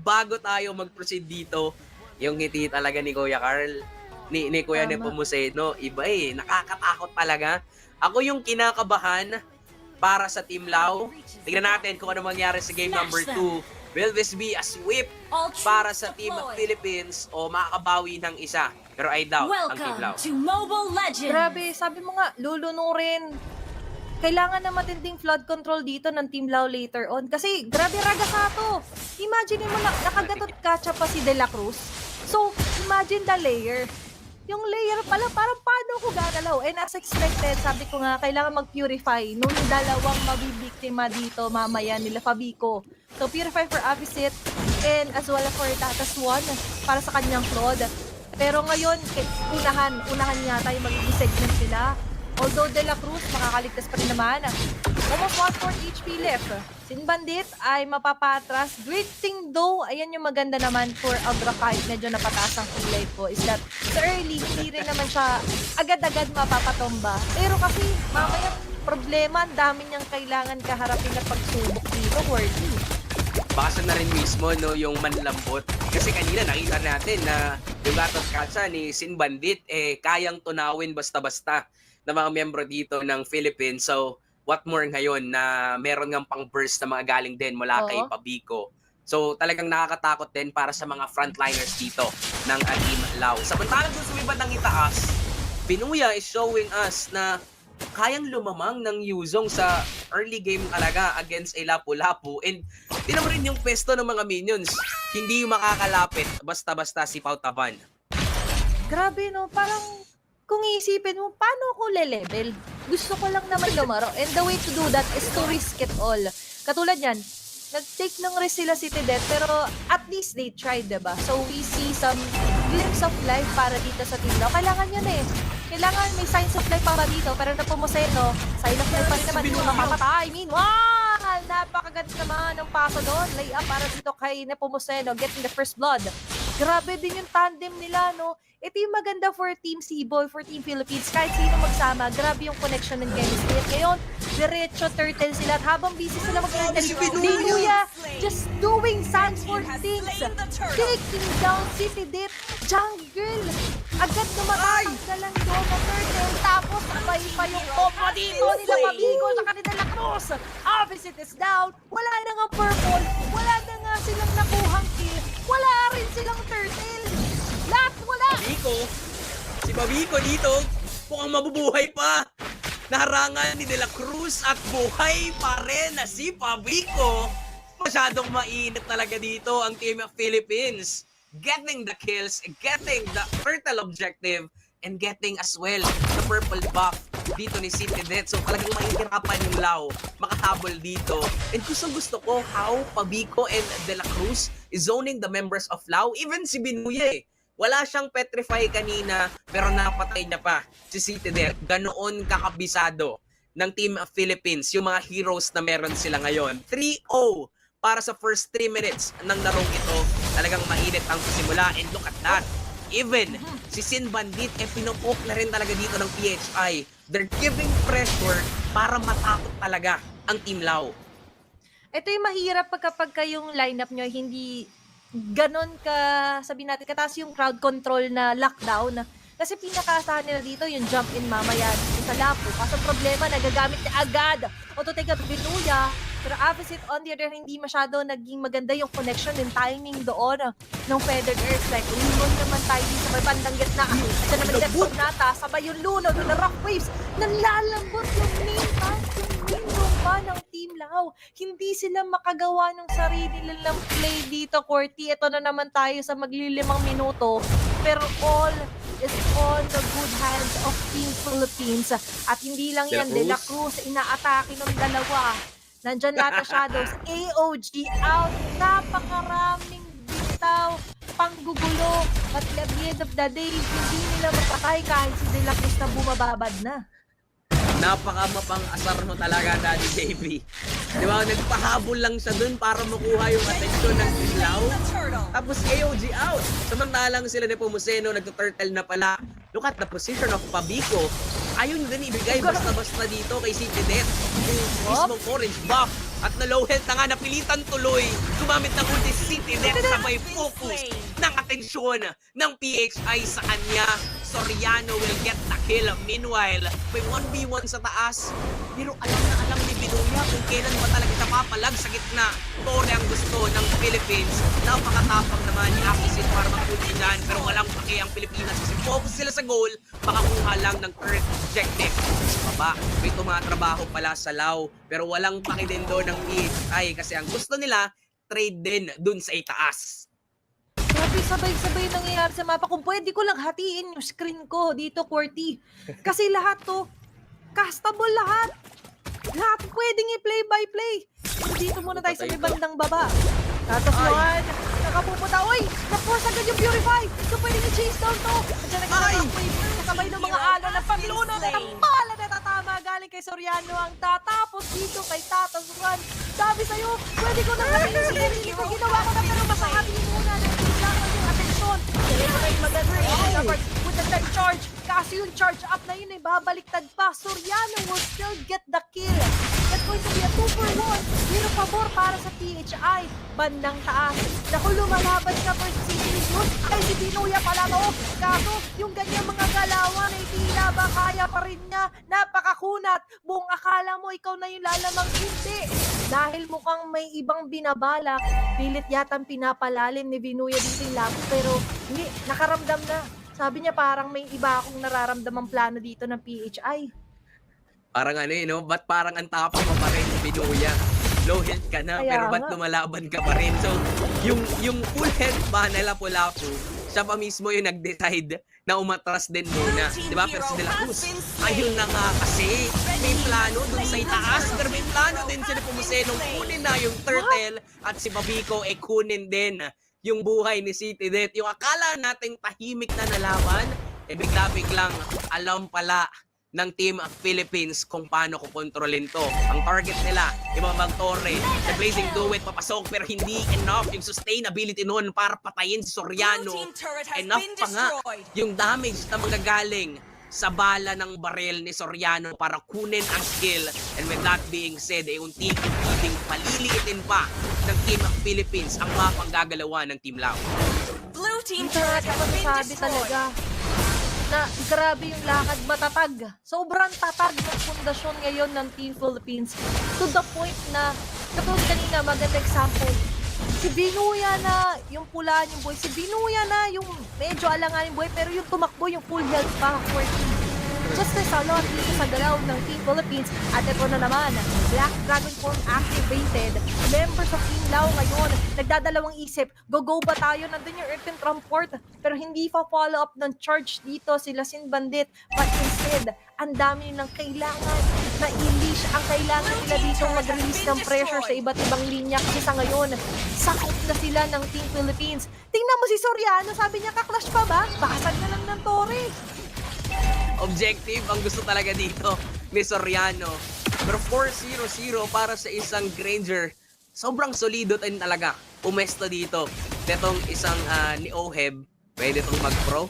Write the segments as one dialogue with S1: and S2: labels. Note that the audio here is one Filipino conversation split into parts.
S1: bago tayo mag-proceed dito, yung ngiti talaga ni Kuya Carl, ni Kuya
S2: Tama.
S1: Nepomuceno, iba nakakatakot talaga. Ako yung kinakabahan para sa Team Lao. Tignan natin kung ano mangyari sa game number 2. Will this be a sweep para sa Team Philippines o makakabawi ng isa? Pero I doubt ang Team Lao.
S3: Welcome to Mobile Legends!
S2: Grabe, sabi mo nga, lulunurin. Kailangan na matinding flood control dito ng Team Lao later on. Kasi grabe ragasato. Imagine mo na, nakagatot catch up pa si De La Cruz. So, imagine the layer. Yung layer pala, parang paano ko gagalaw? And as expected, sabi ko nga, kailangan mag-purify nung dalawang mabibiktima dito mamaya nila Fabico. So, purify for Avisit and as well for Tatas 1 para sa kanyang flood. Pero ngayon, unahan yata yung magiging segment nila. Although De La Cruz, makakaligtas pa rin naman. Almost 1/4 HP left. Sin Bandit ay mapapatras. Great thing though, ayan yung maganda naman for Agra kahit medyo napataas ang kilay ko is that sa early, hindi rin naman siya agad-agad mapapatomba. Pero kasi mamaya problema, ang dami niyang kailangan kaharapin na pagsubok dito, worthy.
S1: Baka na rin mismo yung manlambot. Kasi kanina nakita natin na yung Gatot Katsa ni Sin Bandit kayang tunawin basta-basta ng mga miyembro dito ng Philippines. So, what more ngayon na meron ngang pang-burst na mga galing din mula kay
S2: Oo.
S1: Pabico. So, talagang nakakatakot din para sa mga frontliners dito ng Team Lao. Samantalang doon sa may bandang itaas, Pinuya is showing us na kayang lumamang ng Yuzong sa early game talaga against a Lapu-Lapu. And tinan mo rin yung pesto ng mga minions. Hindi makakalapit basta-basta si Pau Taban.
S2: Grabe no, parang kung iisipin mo, paano ko le-level? Gusto ko lang naman lumaro. And the way to do that is to risk it all. Katulad yan, nag-take ng risk sila si Tidet, pero at least they tried, diba? So we see some glimpse of life para dito sa team daw. Kailangan yun Kailangan may signs of life para dito, pero Nepomuceno, sign of life pa rin naman, hindi makamatay. Meanwhile, napakaganda naman ng paso doon. Lay up para dito kay Nepomuceno, getting the first blood. Grabe din yung tandem nila, no? Ito yung maganda for Team Seaboy, for Team Philippines. Kahit sino magsama, grabe yung connection ng chemistry. At ngayon, diretso turtle sila. At habang busy sila mag-turtle, Pinuya just doing Sanford things. Taking down City Dip, Jungle. Agad namatay na lang doon ng turtle. Tapos, sabay pa yung combo dito nila Pabico sa kanila La Cruz. Opposite is down. Wala na nga purple. Wala na nga silang nakuhang kill. Wala rin silang turtle. Lahat wala!
S1: Si Pabico dito, mukhang mabubuhay pa. Naharangan ni De La Cruz at buhay pa rin na si Pabico. Masyadong mainit talaga dito ang Team of Philippines. Getting the kills, getting the turtle objective, and getting as well the purple buff dito ni City Death. So talagang mahihirapan yung Lao makahabol dito. And gusto ko how Pabico and De La Cruz is zoning the members of Lao. Even si Binuye, wala siyang petrify kanina pero napatay niya pa si City Death. Ganoon kakabisado ng Team of Philippines yung mga heroes na meron sila ngayon. 3-0 para sa first 3 minutes ng larong ito. Talagang mainit ang simula and look at that. Even si Sin Bandit pinupoke na rin talaga dito ng PHI. They're giving pressure para matakot talaga ang Team Lao.
S2: Ito yung mahirap kapag yung lineup nyo hindi ganon ka, sabihin natin, kataas yung crowd control na lockdown. Kasi pinakaasahan nila dito yung jump in mamaya dito sa Lapu. Kaso problema, nagagamit niya agad. O to take a Binuya. Pero opposite on the other, hindi masyado naging maganda yung connection and timing doon ng Feathered Earth. Like, lumon naman tayo dito sa may bandang gitna. At naman yung Death Nata, sabay yung luno, yung rock waves. Nalalambot yung main tank, yung main rumba ng Team Lao. Hindi sila makagawa ng sarili nilang play dito, Corty. Ito na naman tayo sa maglilimang minuto. Pero all is on the good hands of Team Philippines. At hindi lang yan, De La Cruz, inaatake ng dalawa. Nandyan lahat na shadows. AOG out. Napakaraming bitaw. Panggugulo. But at the end of the day, hindi nila mapatay kahit si De La Cruz na bumababad na.
S1: Napaka-mapang-asar mo talaga, Daddy JB. Di ba? Nagpahabol lang siya dun para makuha yung atensyon ng Team Lao. Tapos AOG out. Samantalang sila ni Nepomuceno nagtuturtle na pala. Look at the position of Pabico. Ayun din ibigay basta-basta dito kay City Death. Yung mismong orange buff At na low health na nga, napilitan tuloy. Gumamit ng ulti si City Net sabay focus ng atensyon ng PHI sa kanya. Soriano will get the kill. Meanwhile, may 1v1 sa taas. Pero alam na alam ni Binuya kung kailan ba talaga napapalag sa gitna. Tore ang gusto ng Philippines. Napakatapang naman ni Akisin para makuha dyan. Pero walang pake ang Pilipinas kasi focus sila sa goal. Makakuha lang ng third objective. Baba, may tumatrabaho pala sa Lao. Pero walang pake din doon ng PHI kasi ang gusto nila, trade din dun sa itaas.
S2: Grabe, sabay-sabay nangyayari sa mapa. Kung pwede ko lang hatiin yung screen ko dito, QWERTY. Kasi lahat to, castable lahat. Lahat pwedeng i-play by play. Dito muna tayo sa may bandang baba. Tapos yun, nakapupunta. Uy, na-force agad yung Purify. So pwedeng i-chase down to. Andiyan nag-wave. Kasabay ng mga alon na paglunod at ang bala na tatama galing kay Soriano ang tatapos dito kay Tatas Run. Sabi sa'yo, pwede ko nang hatiin yung sarili ko. Ginawa ko na pero masahatiin muna ng kailangan yung atensyon. Dali ko na yung maganda with the dead charge. Kasi yung charge up na yun ay babaliktad pa. Soriano will still get the kill. That's going to be a 2-for-1. Pero pabor para sa PHI. Bandang taas. Naku, lumalaban ka versus si Vinicius. Ay, si Binuya pala to. Kaso, yung ganyang mga galawan ay tila ba kaya pa rin niya. Napakakunat. Buong akala mo ikaw na yung lalamang hindi. Dahil mukhang may ibang binabalak. Pilit yatang pinapalalim ni Binuya dito yung labo. Pero hindi, nakaramdam na. Sabi niya parang may iba akong nararamdamang plano dito ng PHI.
S1: Parang ano no? Ba't parang ang tapang mo pa rin, Binuya? Low health ka na,
S2: Kaya
S1: pero ba't
S2: nga.
S1: lumalaban ka pa rin? So, yung full health ba na Lapu-Lapu, siya pa mismo yung nag-decide na umatras din muna. Di ba? Pero si De La Cruz, ayun na nga kasi, may plano dun sa itaas, pero may plano din sila Pumasenong kunin na yung turtle at si Babico kunin din yung buhay ni City Det. Yung akala nating tahimik na nalaban, bigla-biglang alam pala ng Team Philippines kung paano ko kontrolin to. Ang target nila, Ibang Torre, the Blazing Duet, papasok pero hindi enough yung sustainability noon para patayin si Soriano. Enough pa nga yung damage na magagaling sa bala ng barel ni Soriano para kunin ang skill. And with that being said, unti-unting paliliitin pa ng Team Philippines ang mapang gagalawan ng Team Lao.
S3: Blue team
S2: Hindi
S3: turret has been
S2: masasabi
S3: destroyed.
S2: talaga na grabe yung lakad, matatag. Sobrang tatag ng pundasyon ngayon ng Team Philippines. To the point na, katulad kanina, maganda example. Si Binuya na yung pula yung buhay. Si Binuya na yung medyo alanganin buhay. Pero yung tumakbo, yung full health pa. Just there's a lot dito sa galaw ng Team Philippines. At ito na naman, Black Dragon Form activated. Members of Team Lao ngayon, nagdadalawang isip. Go ba tayo? Nandun yung Earthen Transport. Pero hindi pa follow up ng charge dito sila Sin Bandit. But instead, ang dami ng kailangan na i-leash. Ang kailangan nila dito mag-release ng pressure sa iba't ibang linya. Kasi sa ngayon, sakop na sila ng Team Philippines. Tingnan mo si Soriano, sabi niya ka-clash pa ba? Basag na lang ng Torre.
S1: Objective ang gusto talaga dito ni Soriano. Pero 4-0-0 para sa isang Granger. Sobrang solido din talaga. Pumesto dito. Netong isang ni Oheb, pwede tong mag-pro.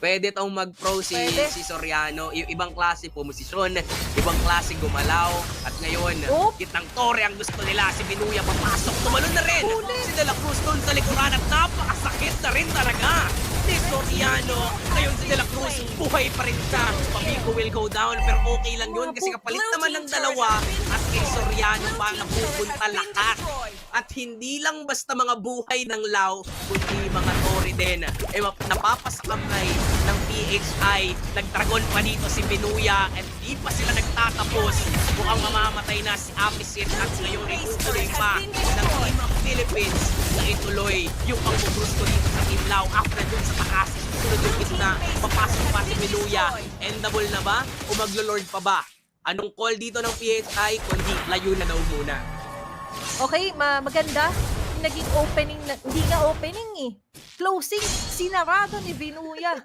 S1: Pwede tong mag-pro si Soriano. Ibang klase pumosisyon, ibang klase gumalaw. At ngayon, kitang Torre ang gusto nila. Si Binuya papasok, tumalon na rin. Si De La Cruz doon sa likuran at napakasakit na rin talaga ni Soriano. Ngayon si De La Cruz, buhay pa rin siya. Pabico will go down, pero okay lang yun kasi kapalit naman ng dalawa at kay Soriano pa napupunta lahat. At hindi lang basta mga buhay ng Lao, kundi mga Torre din. Napapasakamay ng PHI. Nagdragon pa dito si Binuya at di pa sila nagtatapos. Mukhang mamamatay na si Apisit at ngayon ay tutuloy pa ng Team of Philippines na ituloy yung pangbubusto dito sa Team Lao after dun sa takas. Sunod yung gitna, papasok pa si Binuya. Endable na ba? O maglo-lord pa ba? Anong call dito ng PHI? Kundi layo na daw muna.
S2: Okay, maganda. Naging opening, hindi nga opening eh. Closing, sinarado ni Binuya.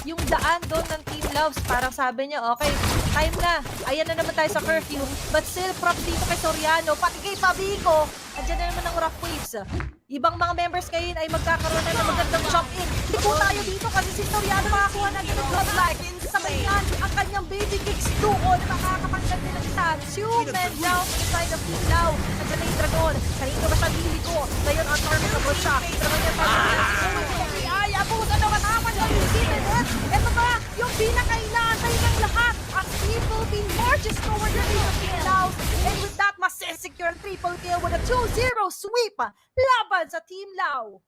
S2: Yung daan doon ng Team Loves, parang sabi niya, okay, time na. Ayan na naman tayo sa curfew. But still, props dito kay Soriano, pati kay Pabico. Andiyan na naman ang Rock Waves. ibang mga members ngayon ay magkakaroon na ng magandang jump-in. Hindi po tayo dito kasi si Soriano makakuha na ng bloodline. Sa kanyan, ang kanyang baby kicks doon, makakapanggal nila siya. 2 men down to the side of Tilaw. Nandiyan na yung Dragon. Kanina ba sa bili ko? Ngayon, ang targetable siya. Pero ngayon, ay, abusan na matapad ng Steven Head. Ito ba, yung pinakainaantay ng lahat. As Triple B marches toward the lead of Tilaw. And with that, masesecure ang triple kill with a 2-0 sweep laban sa Team Lao.